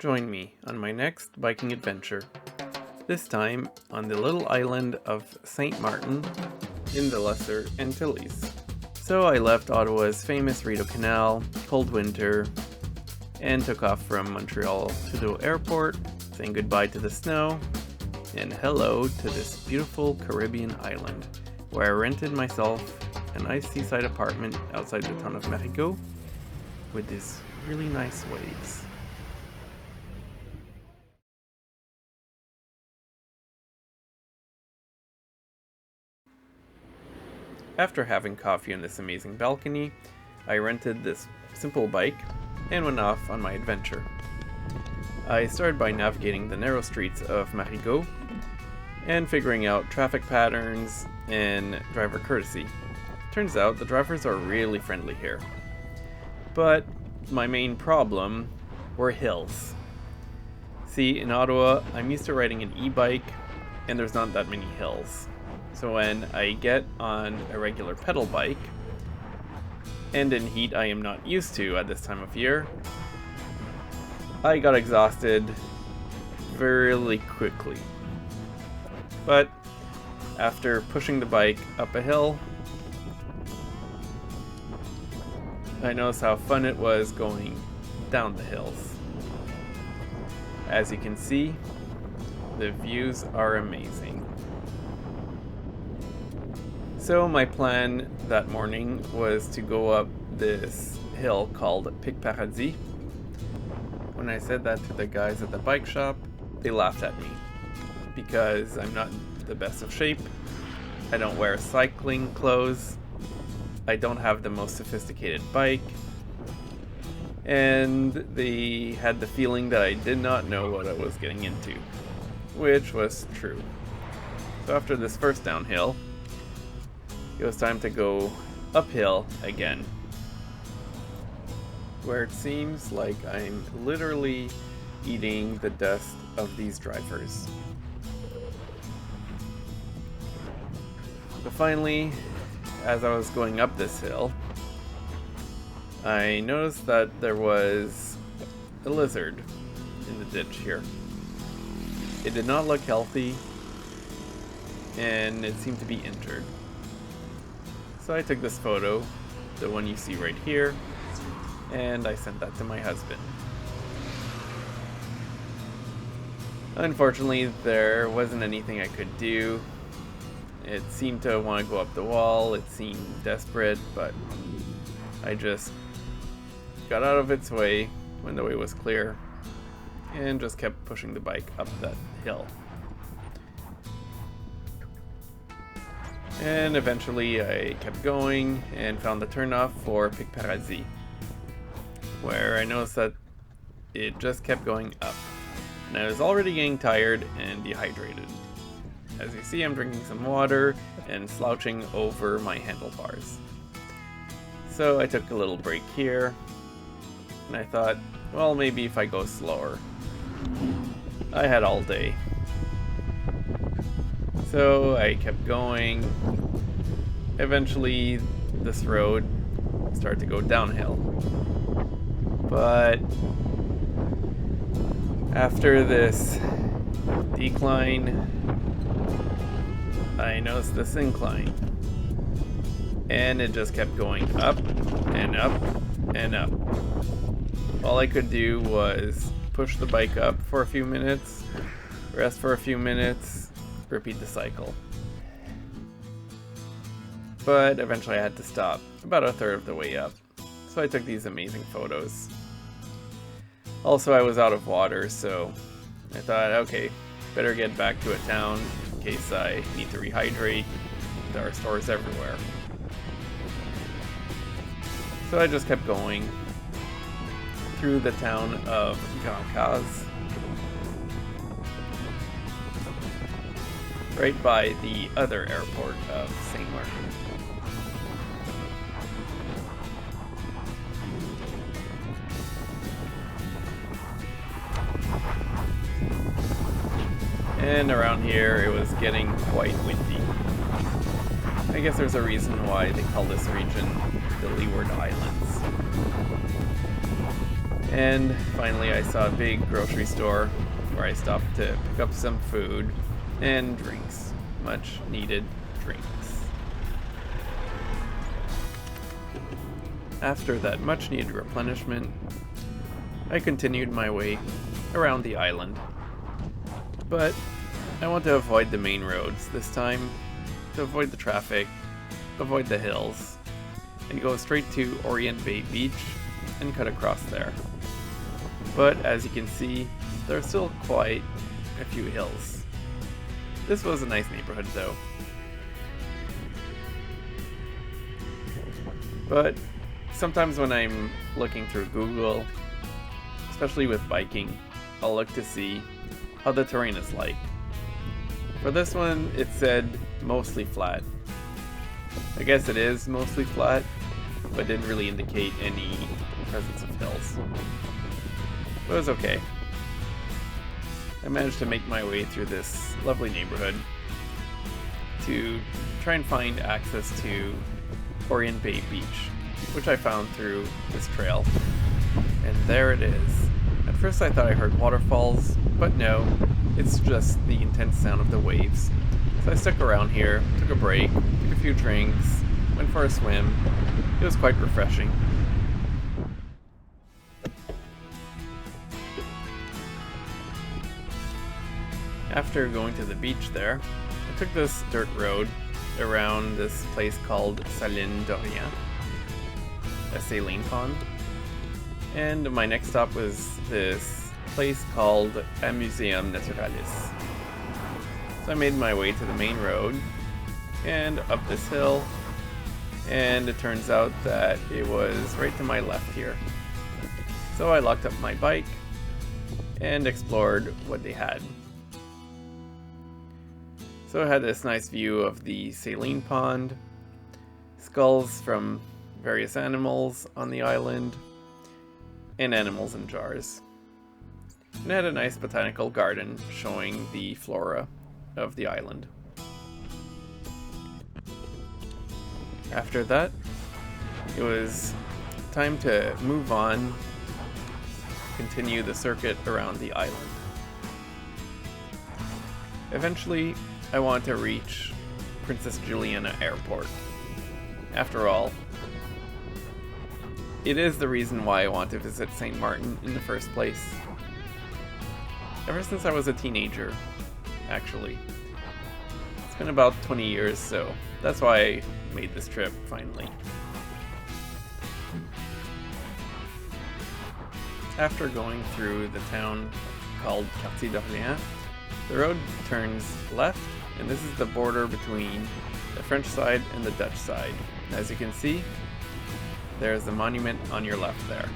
Join me on my next biking adventure, this time on the little island of Sint Marteen in the Lesser Antilles. So I left Ottawa's famous Rideau Canal, cold winter, and took off from Montreal to the airport, saying goodbye to the snow, and hello to this beautiful Caribbean island, where I rented myself a nice seaside apartment outside the town of Marigot with these really nice waves. After having coffee on this amazing balcony, I rented this simple bike and went off on my adventure. I started by navigating the narrow streets of Marigot and figuring out traffic patterns and driver courtesy. Turns out the drivers are really friendly here. But my main problem were hills. See, in Ottawa, I'm used to riding an e-bike and there's not that many hills. So when I get on a regular pedal bike, and in heat I am not used to at this time of year, I got exhausted really quickly. But after pushing the bike up a hill, I noticed how fun it was going down the hills. As you can see, the views are amazing. So my plan that morning was to go up this hill called Pic Paradis. When I said that to the guys at the bike shop, they laughed at me because I'm not in the best of shape. I don't wear cycling clothes. I don't have the most sophisticated bike. And they had the feeling that I did not know what I was getting into, which was true. So after this first downhill, it was time to go uphill again, where it seems like I'm literally eating the dust of these drivers. But finally, as I was going up this hill, I noticed that there was a lizard in the ditch here. It did not look healthy, and it seemed to be injured. So I took this photo, the one you see right here, and I sent that to my husband. Unfortunately, there wasn't anything I could do. It seemed to want to go up the wall, it seemed desperate, but I just got out of its way when the way was clear and just kept pushing the bike up that hill. And eventually I kept going and found the turnoff for Pic Paradis, where I noticed that it just kept going up, and I was already getting tired and dehydrated. As you see, I'm drinking some water and slouching over my handlebars. So I took a little break here, and I thought, well, maybe if I go slower. I had all day. So I kept going. Eventually, this road started to go downhill. But after this decline, I noticed this incline. And it just kept going up and up and up. All I could do was push the bike up for a few minutes, rest for a few minutes, repeat the cycle. But eventually I had to stop, about a third of the way up. So I took these amazing photos. Also, I was out of water, so I thought, okay, better get back to a town in case I need to rehydrate. There are stores everywhere. So I just kept going through the town of Grand-Case, right by the other airport of Sint Marteen. And around here it was getting quite windy. I guess there's a reason why they call this region the Leeward Islands. And finally I saw a big grocery store where I stopped to pick up some food and drinks. Much needed drinks. After that much needed replenishment, I continued my way around the island. But I want to avoid the main roads this time, to avoid the traffic, avoid the hills, and go straight to Orient Bay Beach and cut across there. But as you can see, there are still quite a few hills. This was a nice neighborhood though. But sometimes when I'm looking through Google, especially with biking, I'll look to see how the terrain is like. For this one, it said mostly flat. I guess it is mostly flat, but didn't really indicate any presence of hills. But it was okay. I managed to make my way through this lovely neighborhood to try and find access to Orient Bay Beach, which I found through this trail. And there it is. At first I thought I heard waterfalls, but no, it's just the intense sound of the waves. So I stuck around here, took a break, took a few drinks, went for a swim. It was quite refreshing. After going to the beach there, I took this dirt road around this place called Saline d'Orient, a saline pond. And my next stop was this place called a Museum Naturalis. So I made my way to the main road and up this hill, and it turns out that it was right to my left here. So I locked up my bike and explored what they had. So I had this nice view of the saline pond, skulls from various animals on the island, and animals in jars. And it had a nice botanical garden showing the flora of the island. After that, it was time to move on, continue the circuit around the island. Eventually, I wanted to reach Princess Juliana Airport. After all, it is the reason why I want to visit Sint Marteen in the first place. Ever since I was a teenager, actually. It's been about 20 years, so that's why I made this trip finally. After going through the town called Quartier d'Orléans, the road turns left, and this is the border between the French side and the Dutch side. As you can see, there's the monument on your left there.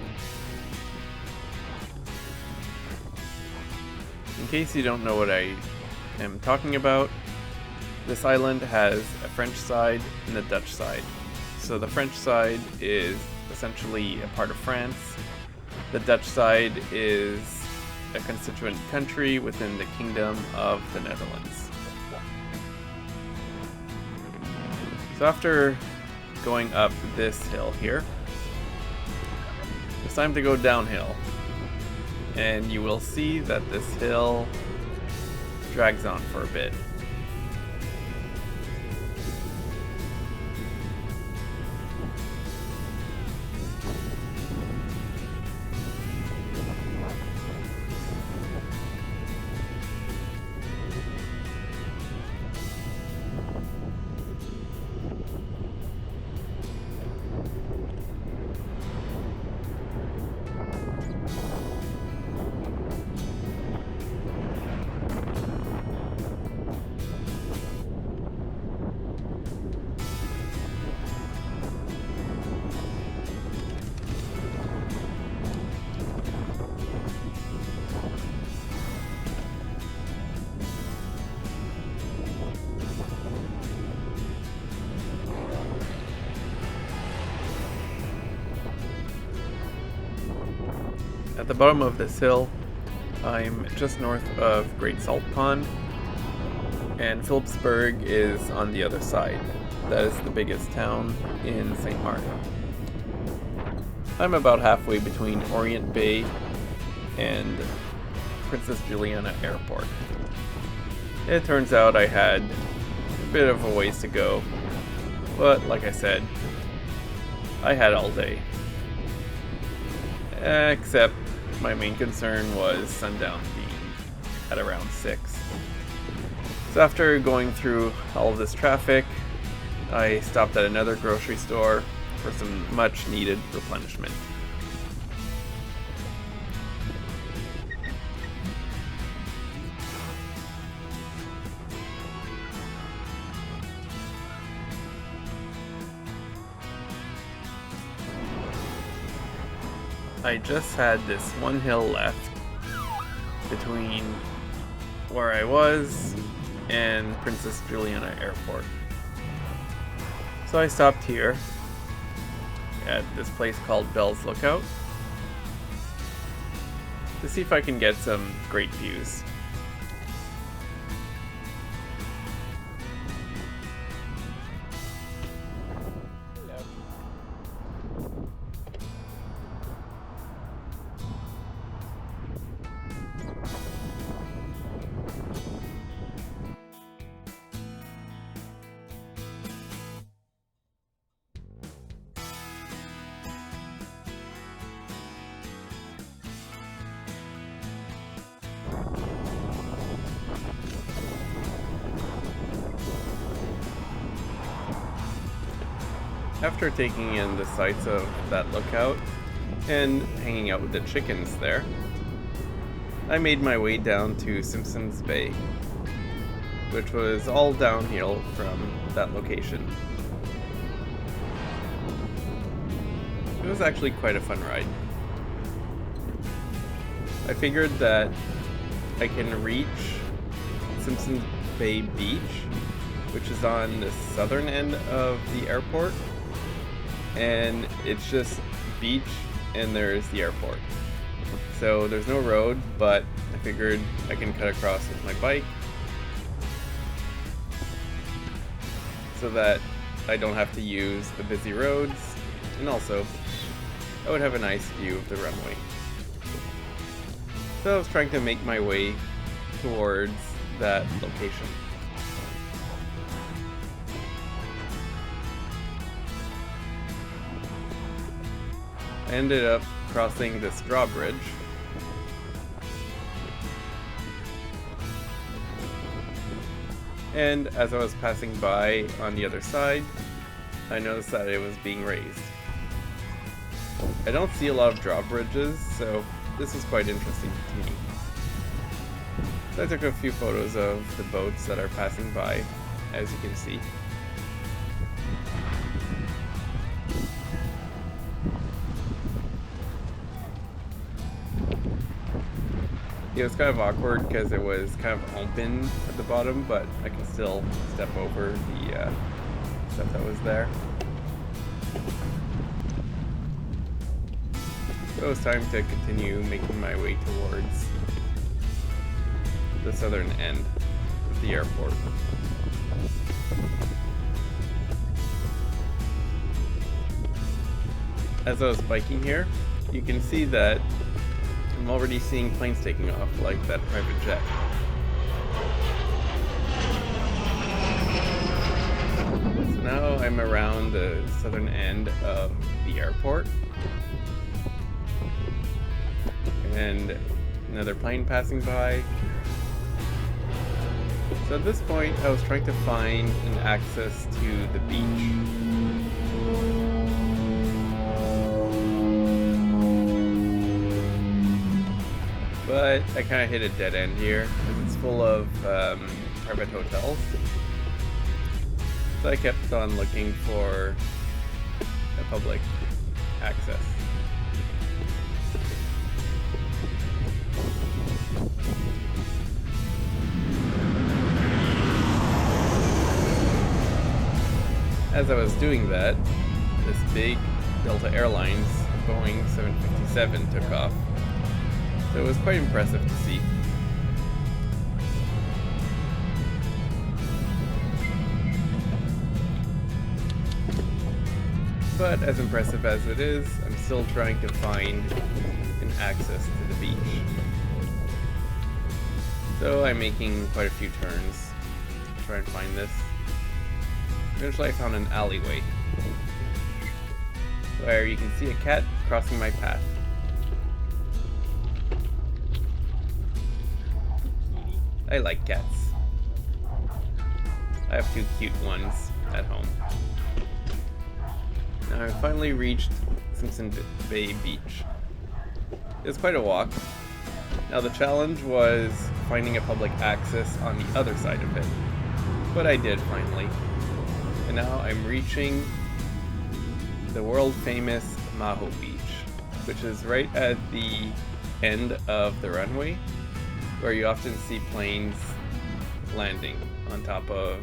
In case you don't know what I am talking about, this island has a French side and a Dutch side. So the French side is essentially a part of France. The Dutch side is a constituent country within the Kingdom of the Netherlands. So after going up this hill here, it's time to go downhill. And you will see that this hill drags on for a bit. At the bottom of this hill, I'm just north of Great Salt Pond, and Philipsburg is on the other side. That is the biggest town in Sint Marteen. I'm about halfway between Orient Bay and Princess Juliana Airport. It turns out I had a bit of a ways to go, but like I said, I had all day. Except my main concern was sundown being at around 6. So after going through all of this traffic, I stopped at another grocery store for some much needed replenishment. I just had this one hill left between where I was and Princess Juliana Airport. So I stopped here at this place called Bell's Lookout to see if I can get some great views. After taking in the sights of that lookout and hanging out with the chickens there, I made my way down to Simpson's Bay, which was all downhill from that location. It was actually quite a fun ride. I figured that I can reach Simpson's Bay Beach, which is on the southern end of the airport, and it's just beach and there's the airport. So there's no road, but I figured I can cut across with my bike so that I don't have to use the busy roads, and also I would have a nice view of the runway. So I was trying to make my way towards that location. I ended up crossing this drawbridge, and as I was passing by on the other side, I noticed that it was being raised. I don't see a lot of drawbridges, so this was quite interesting to me. So I took a few photos of the boats that are passing by, as you can see. It was kind of awkward because it was kind of open at the bottom, but I can still step over the stuff that was there. So it was time to continue making my way towards the southern end of the airport. As I was biking here, you can see that I'm already seeing planes taking off, like that private jet. So now I'm around the southern end of the airport, and another plane passing by. So at this point, I was trying to find an access to the beach. But I kind of hit a dead end here, because it's full of private hotels. So I kept on looking for a public access. As I was doing that, this big Delta Airlines Boeing 757 took off. So it was quite impressive to see. But as impressive as it is, I'm still trying to find an access to the beach. So I'm making quite a few turns to try and find this. Eventually I found an alleyway where you can see a cat crossing my path. I like cats. I have 2 cute ones at home. Now I finally reached Simpson Bay Beach. It was quite a walk. Now the challenge was finding a public access on the other side of it. But I did finally. And now I'm reaching the world famous Maho Beach, which is right at the end of the runway, where you often see planes landing on top of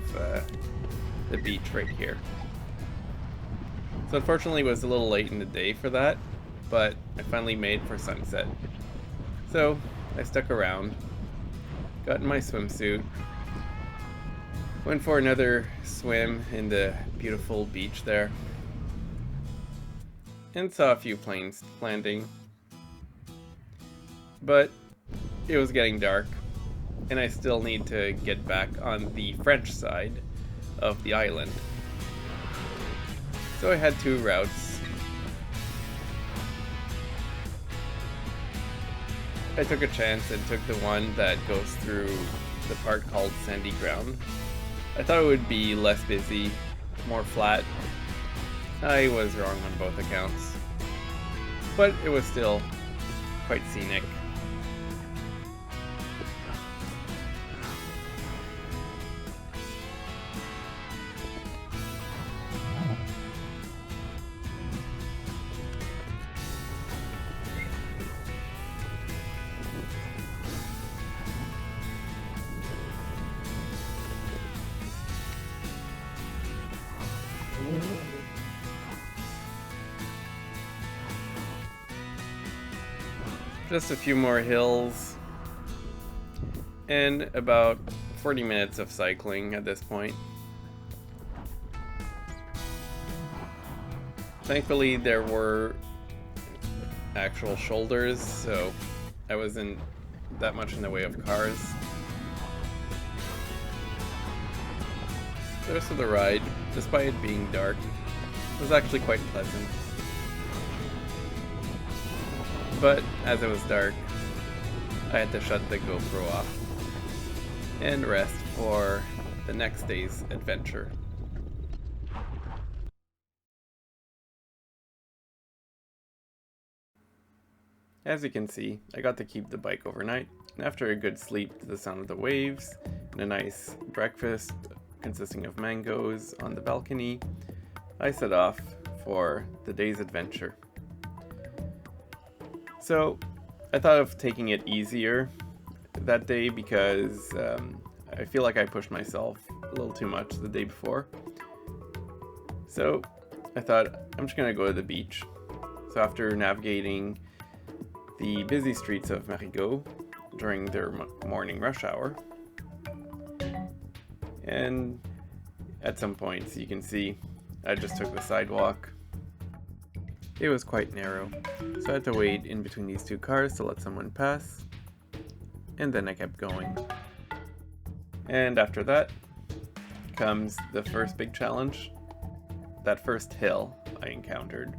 the beach right here. So unfortunately it was a little late in the day for that, but I finally made for sunset. So I stuck around, got in my swimsuit, went for another swim in the beautiful beach there, and saw a few planes landing. But it was getting dark, and I still need to get back on the French side of the island. So I had 2 routes. I took a chance and took the one that goes through the part called Sandy Ground. I thought it would be less busy, more flat. I was wrong on both accounts, but it was still quite scenic. Just a few more hills, and about 40 minutes of cycling at this point. Thankfully there were actual shoulders, so I wasn't that much in the way of cars. The rest of the ride, despite it being dark, was actually quite pleasant. But as it was dark, I had to shut the GoPro off and rest for the next day's adventure. As you can see, I got to keep the bike overnight, and after a good sleep to the sound of the waves and a nice breakfast consisting of mangoes on the balcony, I set off for the day's adventure. So I thought of taking it easier that day because I feel like I pushed myself a little too much the day before. So I thought I'm just gonna go to the beach. So after navigating the busy streets of Marigot during their morning rush hour, and at some points you can see I just took the sidewalk. It was quite narrow, so I had to wait in between these 2 cars to let someone pass, and then I kept going. And after that comes the first big challenge, that first hill I encountered.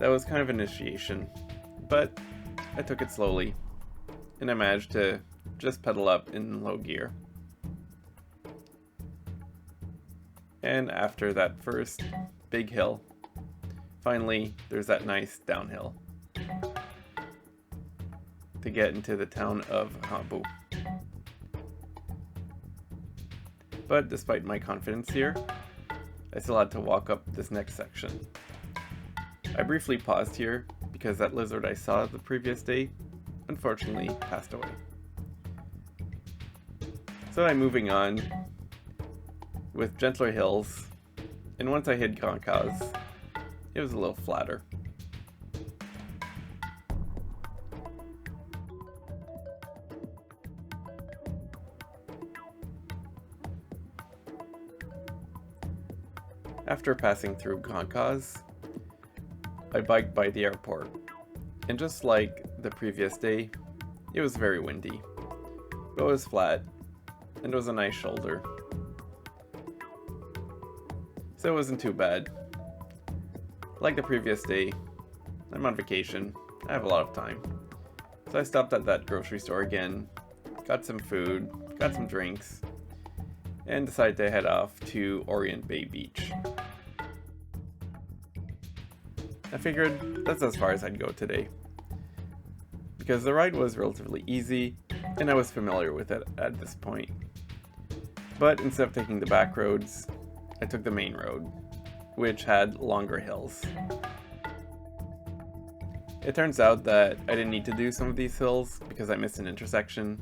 That was kind of initiation, but I took it slowly, and I managed to just pedal up in low gear. And after that first big hill, finally there's that nice downhill to get into the town of Hambourg. But despite my confidence here, I still had to walk up this next section. I briefly paused here because that lizard I saw the previous day unfortunately passed away. So I'm moving on with gentler hills, and once I hit Grand Case, it was a little flatter. After passing through Grand Cause, I biked by the airport, and just like the previous day, it was very windy, but it was flat, and it was a nice shoulder, so it wasn't too bad. Like the previous day, I'm on vacation, I have a lot of time, so I stopped at that grocery store again, got some food, got some drinks, and decided to head off to Orient Bay Beach. I figured that's as far as I'd go today, because the ride was relatively easy and I was familiar with it at this point. But instead of taking the back roads, I took the main road, which had longer hills. It turns out that I didn't need to do some of these hills because I missed an intersection.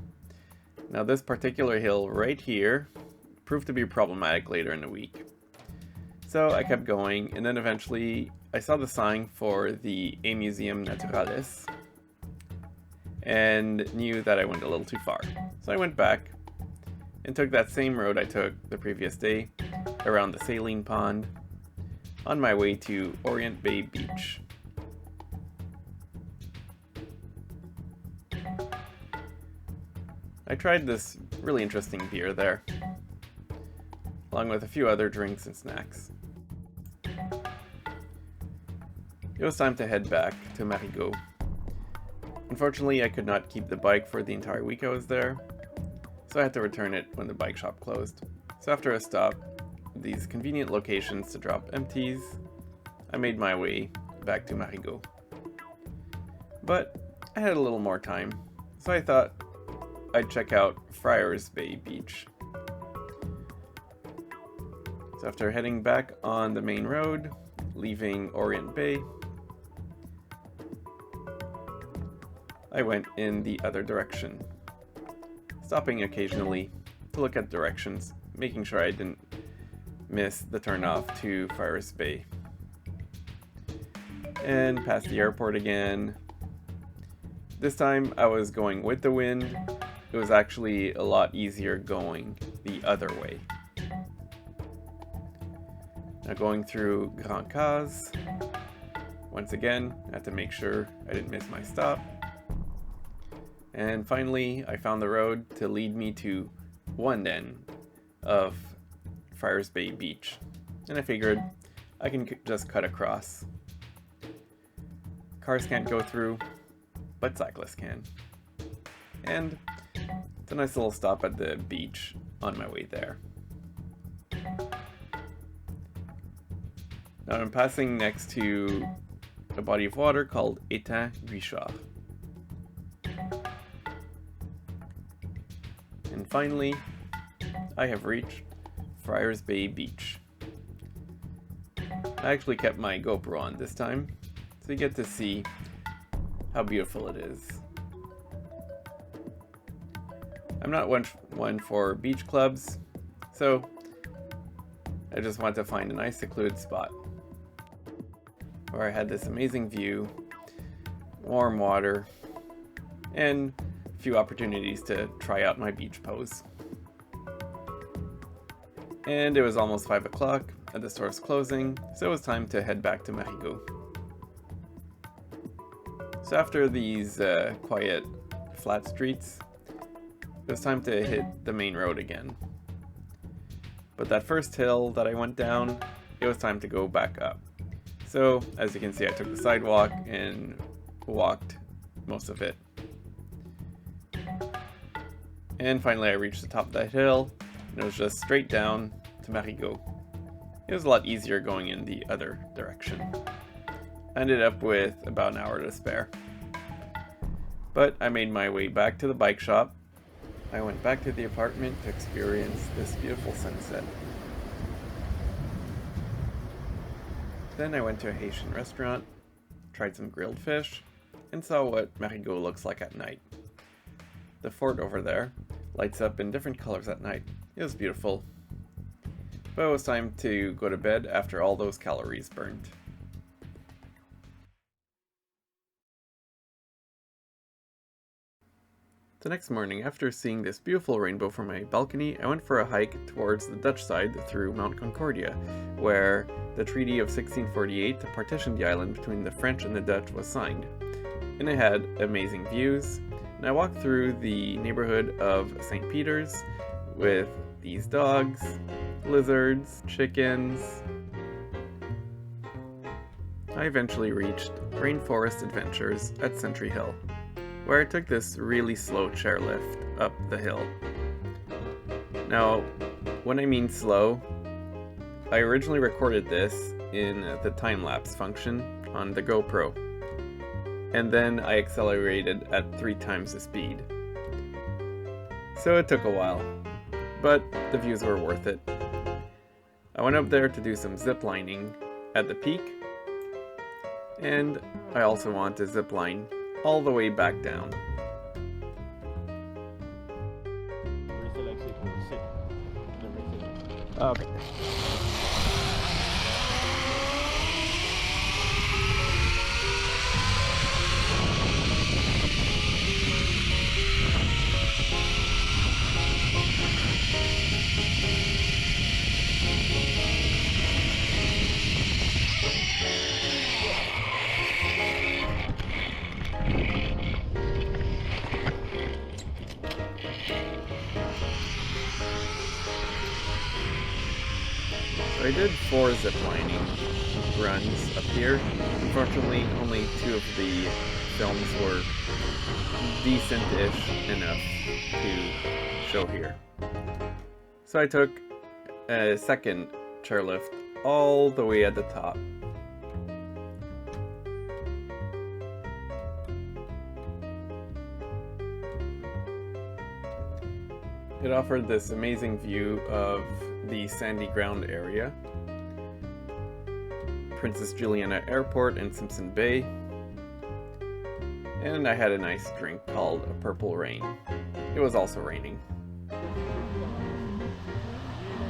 Now this particular hill right here proved to be problematic later in the week. So I kept going, and then eventually I saw the sign for the A Museum Naturalis and knew that I went a little too far. So I went back and took that same road I took the previous day around the saline pond on my way to Orient Bay Beach. I tried this really interesting beer there, along with a few other drinks and snacks. It was time to head back to Marigot. Unfortunately, I could not keep the bike for the entire week I was there, so I had to return it when the bike shop closed. So after a stop, these convenient locations to drop empties, I made my way back to Marigot. But I had a little more time, so I thought I'd check out Friars Bay Beach. So after heading back on the main road, leaving Orient Bay, I went in the other direction, stopping occasionally to look at directions, making sure I didn't miss the turnoff to Friars Bay. And past the airport again. This time I was going with the wind. It was actually a lot easier going the other way. Now going through Grand Cause, once again, I had to make sure I didn't miss my stop. And finally, I found the road to lead me to one end of Friars Bay Beach. And I figured I can just cut across. Cars can't go through, but cyclists can. And it's a nice little stop at the beach on my way there. Now I'm passing next to a body of water called Étang Guichard. And finally, I have reached Friars Bay Beach. I actually kept my GoPro on this time, so you get to see how beautiful it is. I'm not one for beach clubs, so I just wanted to find a nice secluded spot where I had this amazing view, warm water, and a few opportunities to try out my beach pose. And it was almost 5 o'clock, and the store's closing, so it was time to head back to Marigot. So after these quiet, flat streets, it was time to hit the main road again. But that first hill that I went down, it was time to go back up. So, as you can see, I took the sidewalk and walked most of it. And finally I reached the top of that hill, and it was just straight down to Marigot. It was a lot easier going in the other direction. I ended up with about an hour to spare. But I made my way back to the bike shop. I went back to the apartment to experience this beautiful sunset. Then I went to a Haitian restaurant, tried some grilled fish, and saw what Marigot looks like at night. The fort over there lights up in different colors at night. It was beautiful. But it was time to go to bed after all those calories burned. The next morning, after seeing this beautiful rainbow from my balcony, I went for a hike towards the Dutch side through Mount Concordia, where the Treaty of 1648 to partition the island between the French and the Dutch was signed. And it had amazing views, and I walked through the neighborhood of St. Peter's with these dogs, lizards, chickens. I eventually reached Rainforest Adventures at Sentry Hill, where I took this really slow chairlift up the hill. Now, when I mean slow, I originally recorded this in the time-lapse function on the GoPro, and then I accelerated at 3 times the speed. So it took a while, but the views were worth it. I went up there to do some zip lining at the peak, and I also want to zip line all the way back down. Okay. So I did 4 zip lining runs up here. Unfortunately, only 2 of the films were decent-ish enough to show here. So I took a second chairlift all the way at the top. It offered this amazing view of the sandy ground area, Princess Juliana Airport and Simpson Bay, and I had a nice drink called a Purple Rain. It was also raining.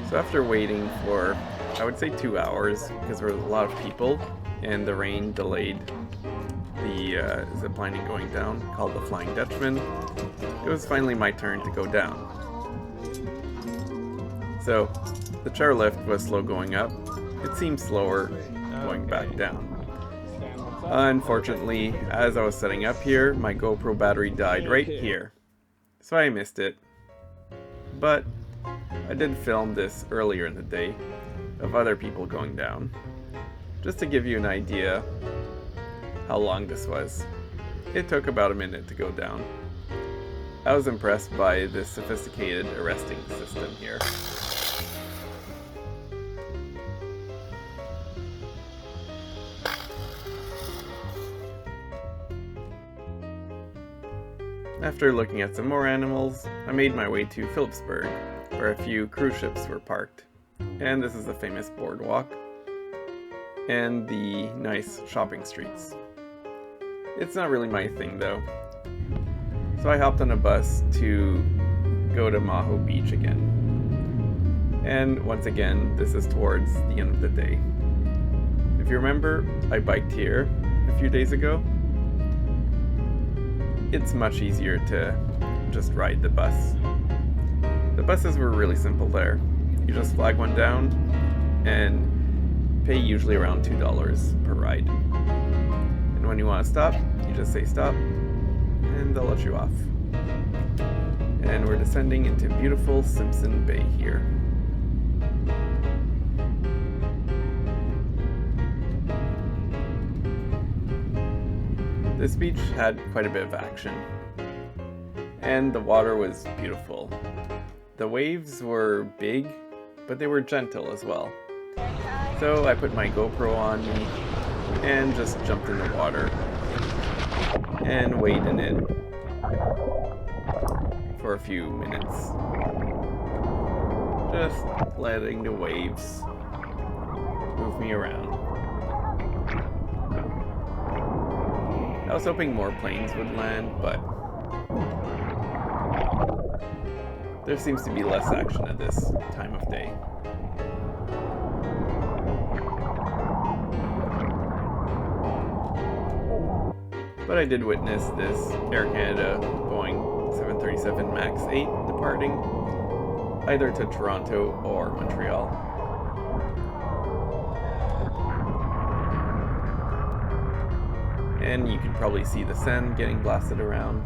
So after waiting for, I would say 2 hours, because there were a lot of people, and the rain delayed the ziplining going down, called the Flying Dutchman, it was finally my turn to go down. So, the chairlift was slow going up. It seemed slower going back down. Unfortunately, as I was setting up here, my GoPro battery died right here. So I missed it. But I did film this earlier in the day of other people going down, just to give you an idea how long this was. It took about a minute to go down. I was impressed by this sophisticated arresting system here. After looking at some more animals, I made my way to Phillipsburg, where a few cruise ships were parked. And this is the famous boardwalk and the nice shopping streets. It's not really my thing though. So I hopped on a bus to go to Maho Beach again. And once again, this is towards the end of the day. If you remember, I biked here a few days ago. It's much easier to just ride the bus. The buses were really simple there. You just flag one down and pay usually around $2 per ride. And when you want to stop, you just say stop and they'll let you off. And we're descending into beautiful Simpson Bay here. This beach had quite a bit of action, and the water was beautiful. The waves were big, but they were gentle as well. So I put my GoPro on me and just jumped in the water and waded in it for a few minutes. Just letting the waves move me around. I was hoping more planes would land, but there seems to be less action at this time of day. But I did witness this Air Canada Boeing 737 737 MAX 8 departing either to Toronto or Montreal. And you can probably see the sand getting blasted around.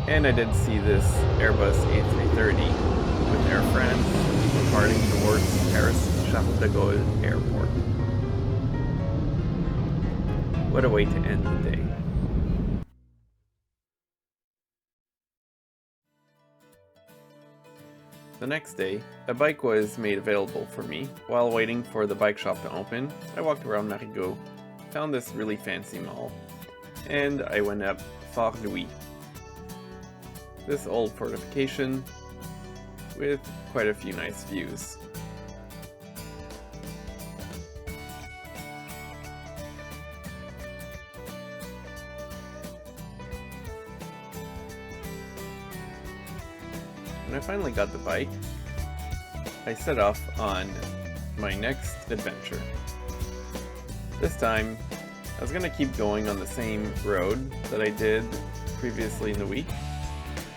And I did see this Airbus A330 with Air France departing towards Paris Charles de Gaulle Airport. What a way to end the day. The next day, a bike was made available for me. While waiting for the bike shop to open, I walked around Marigot, found this really fancy mall, and I went up Fort Louis. This old fortification with quite a few nice views. When I finally got the bike, I set off on my next adventure. This time, I was going to keep going on the same road that I did previously in the week.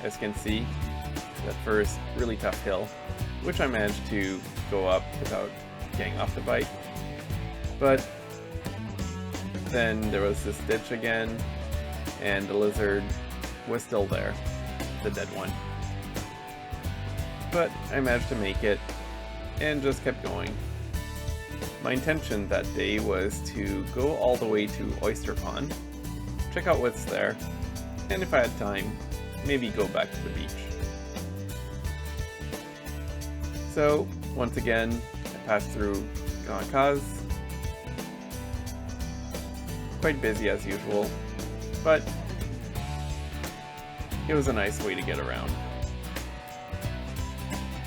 As you can see, that first really tough hill, which I managed to go up without getting off the bike. But then there was this ditch again, and the lizard was still there, the dead one. But I managed to make it, and just kept going. My intention that day was to go all the way to Oyster Pond, check out what's there, and if I had time, maybe go back to the beach. So, once again, I passed through Grand Case. Quite busy as usual, but it was a nice way to get around.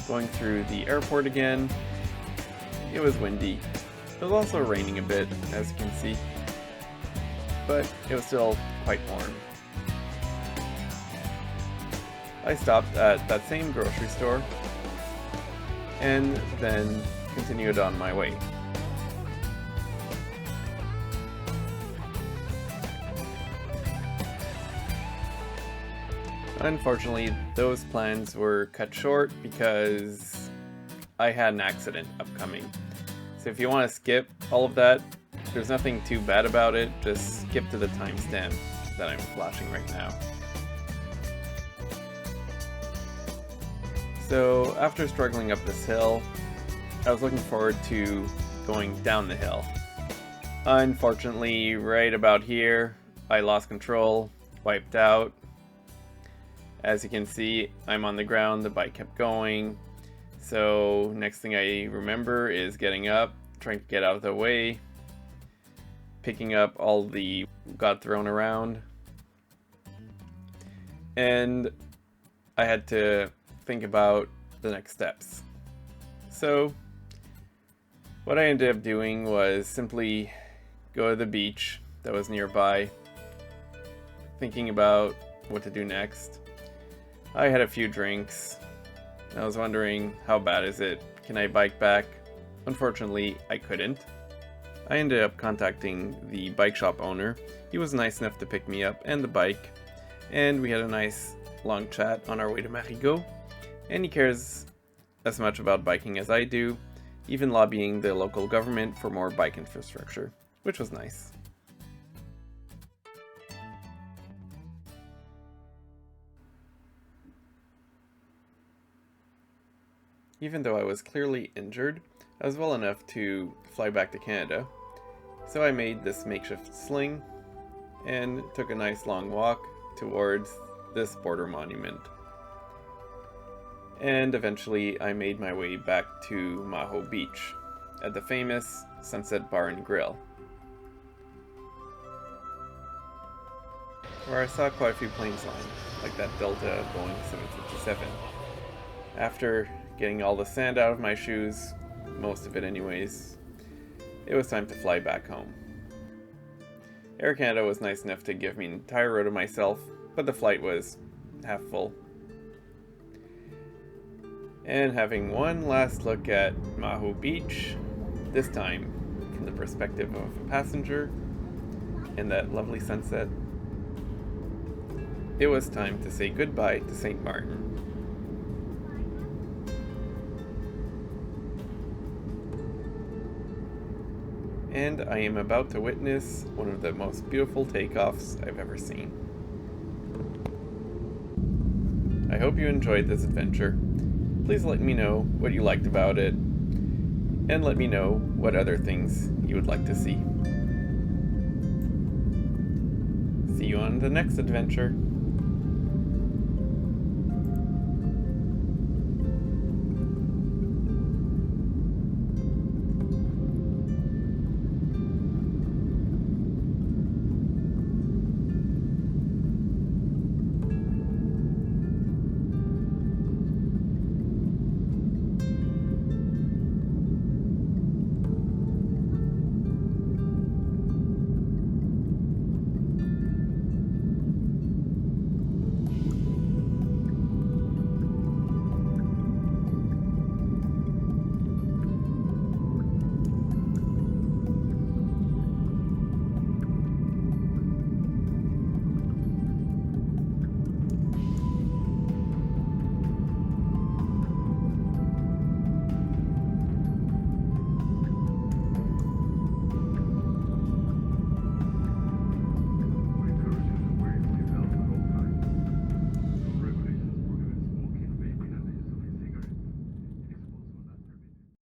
Going through the airport again, it was windy. It was also raining a bit, as you can see, but it was still quite warm. I stopped at that same grocery store and then continued on my way. Unfortunately, those plans were cut short because I had an accident upcoming. So if you want to skip all of that, there's nothing too bad about it, just skip to the timestamp that I'm flashing right now. So after struggling up this hill, I was looking forward to going down the hill. Unfortunately, right about here, I lost control, wiped out. As you can see, I'm on the ground, the bike kept going. So next thing I remember is getting up, trying to get out of the way, picking up all the got thrown around. And I had to think about the next steps. So what I ended up doing was simply go to the beach that was nearby, thinking about what to do next. I had a few drinks. I was wondering, how bad is it? Can I bike back? Unfortunately, I couldn't. I ended up contacting the bike shop owner. He was nice enough to pick me up and the bike, and we had a nice long chat on our way to Marigot. And he cares as much about biking as I do, even lobbying the local government for more bike infrastructure, which was nice. Even though I was clearly injured, I was well enough to fly back to Canada, so I made this makeshift sling and took a nice long walk towards this border monument. And eventually I made my way back to Maho Beach at the famous Sunset Bar and Grill, where I saw quite a few planes land, like that Delta Boeing 757. After getting all the sand out of my shoes, most of it anyways, it was time to fly back home. Air Canada was nice enough to give me an entire row to myself, but the flight was half full. And having one last look at Maho Beach, this time from the perspective of a passenger, and that lovely sunset, it was time to say goodbye to St. Martin. And I am about to witness one of the most beautiful takeoffs I've ever seen. I hope you enjoyed this adventure. Please let me know what you liked about it, and let me know what other things you would like to see. See you on the next adventure.